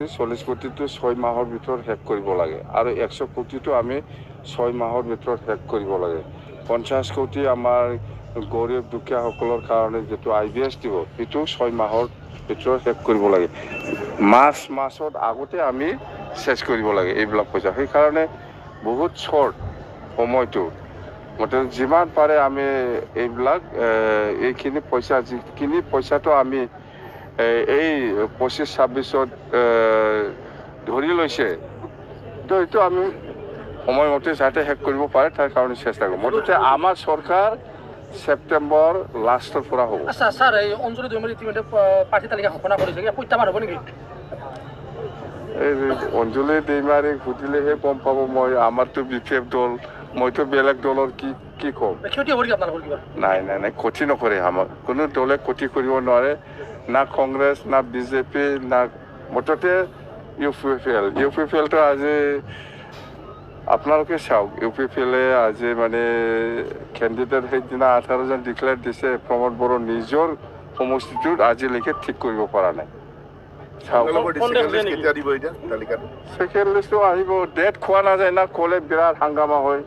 40 কোটিটো 6 মাহৰ ভিতৰত শেষ কৰিব লাগে আৰু 100 কোটিটো আমি 6 মাহৰ ভিতৰত শেষ কৰিব লাগে 50 কোটি আমাৰ গৰীব দুখীয়াসকলৰ কাৰণে যেটো আইবিএছ দিব সেইটো 6 মাহৰ ভিতৰত শেষ কৰিব লাগে মাছত আগতে আমি শেষ কৰিব লাগে এইবিলাক পইচা সেই কাৰণে বহুত শৰ্ট সময়টো মতে যিমান পাৰে আমি এইবিলাক এইখিনি পইচা যিখিনি পইচাটো আমি এই 25-26ত ধৰি লৈছে তো এইটো আমি সময়মতে যাতে শেষ কৰিব পাৰে তাৰ কাৰণে চেষ্টা কৰিম মুঠতে আমাৰ চৰকাৰ সেপ্টেম্বৰ লাষ্টৰ পৰা হ'ব আচ্ছা স্যাৰ এই অঞ্চলে দুইমাৰি ইতিমধ্যে প্ৰাৰ্থী তালিকা ঘোষণা কৰেছে কি প্ৰত্যাবাৰ হবে নাকি এই অঞ্জলি দৈমাৰীক সুধিলেহে গম পাব মই আমাৰতো বিপেফ দল মইতো বেলেগ দলৰ কি কম ক্ষতি হ'ব কি আপোনালোকৰ কিবা নাই ক্ষতি নকৰে আমাৰ কোনো দলে ক্ষতি কৰিব নোৱাৰে না কংগ্ৰেছ না বিজেপি না মুঠতে ইউপিপিএলটো আজি আপোনালোকে চাওক ইউপিপিএলে আজি মানে কেণ্ডিডেট সেইদিনা 18 জন ডিক্লেয়াৰ দিছে প্ৰমোদ বড়ো নিজৰ সমষ্টিটোত আজিলৈকে ঠিক কৰিব পৰা নাই সেকেন্ড লিষ্টটো আহিব ডেট খোৱা নাযায় না ক'লে বিৰাট হাংগামা হয়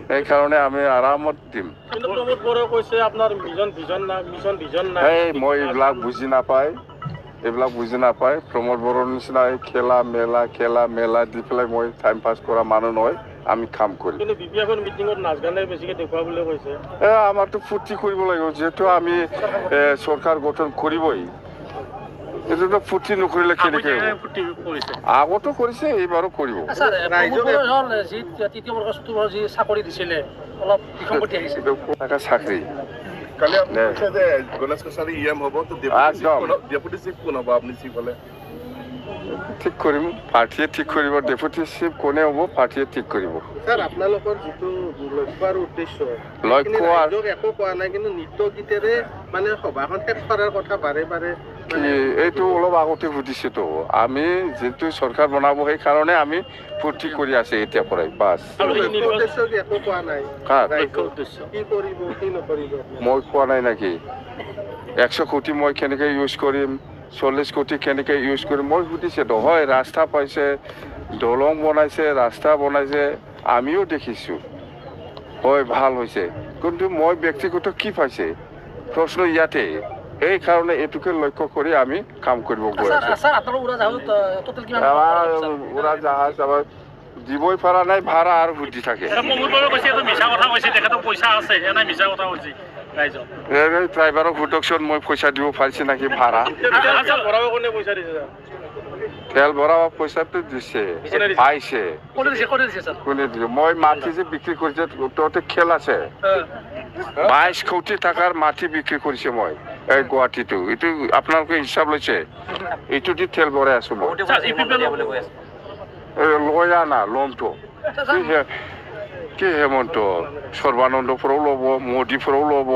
সেইকাৰণে আমি আৰামত দিম মই এইবিলাক বুজি নাপায় প্ৰমোদ বড়োৰ নিচিনা খেলা মেলা দি পেলাই মই টাইম পাছ কৰা মানুহ নহয় আমি কাম কৰিম আমাৰতো ফূৰ্তি কৰিব লাগিব যিহেতু আমি চৰকাৰ গঠন কৰিবই এটোতো ফূৰ্তি নকৰিলে কেনেকৈ আগতো কৰিছে এইবাৰো কৰিব চাকৰি কালি যে গণেশ কছাৰী ইএম হ'ব তো ডেপুটি চিফ কোন হ'ব আপুনি চিফ হ'লে ঠিক কৰিম পাৰ্টিয়ে ঠিক কৰিব ডেপুটি চিফ কোনে হ'ব পাৰ্টিয়ে ঠিক কৰিব স্যাৰ আপোনালোকৰ যিটো লক্ষ্য আৰু উদ্দেশ্য একো কোৱা নাই কিন্তু নৃত্য গীতেৰে মানে সভাখন শেষ কৰাৰ কথা বাৰে এইটো অলপ আগতে সুধিছেতো আমি যিটো চৰকাৰ বনাব সেইকাৰণে আমি ফূৰ্তি কৰি আছে এতিয়া পৰাই বাছ মই কোৱা নাই নেকি 100 কোটি মই কেনেকে ইউজ কৰিম 40 কোটি কেনেকে ইউজ কৰিম মই সুধিছেতো হয় ৰাস্তা পাইছে দলং বনাইছে ৰাস্তা বনাইছে আমিও দেখিছো হয় ভাল হৈছে কিন্তু মই ব্যক্তিগত কি পাইছে প্ৰশ্ন ইয়াতে এই কাৰণে এটুকে লক্ষ্য কৰি আমি কাম কৰিব গৈ আছো উৰাজাহাজ আমাৰ দিবই পৰা নাই ভাড়া আৰু বুদ্ধি থাকে ড্ৰাইভাৰক সুধকচোন মই পইচা দিব পাৰিছে নেকি ভাড়া তেল ভৰাব পইচাটো দিছে পাইছে কোনে দিছে মই মাটি যে বিক্ৰী কৰিছে তহঁতে খেল আছে 22 কোটি টাকাৰ মাটি বিক্ৰী কৰিছে মই এই গুৱাহাটীটো এইটো আপোনালোকে হিচাপ লৈছে এইটো দি তেল ভৰাই আছো মই লয়া না লোনটো কি হেমন্ত সৰ্বানন্দ পৰাও ল'ব মোদী পৰাও ল'ব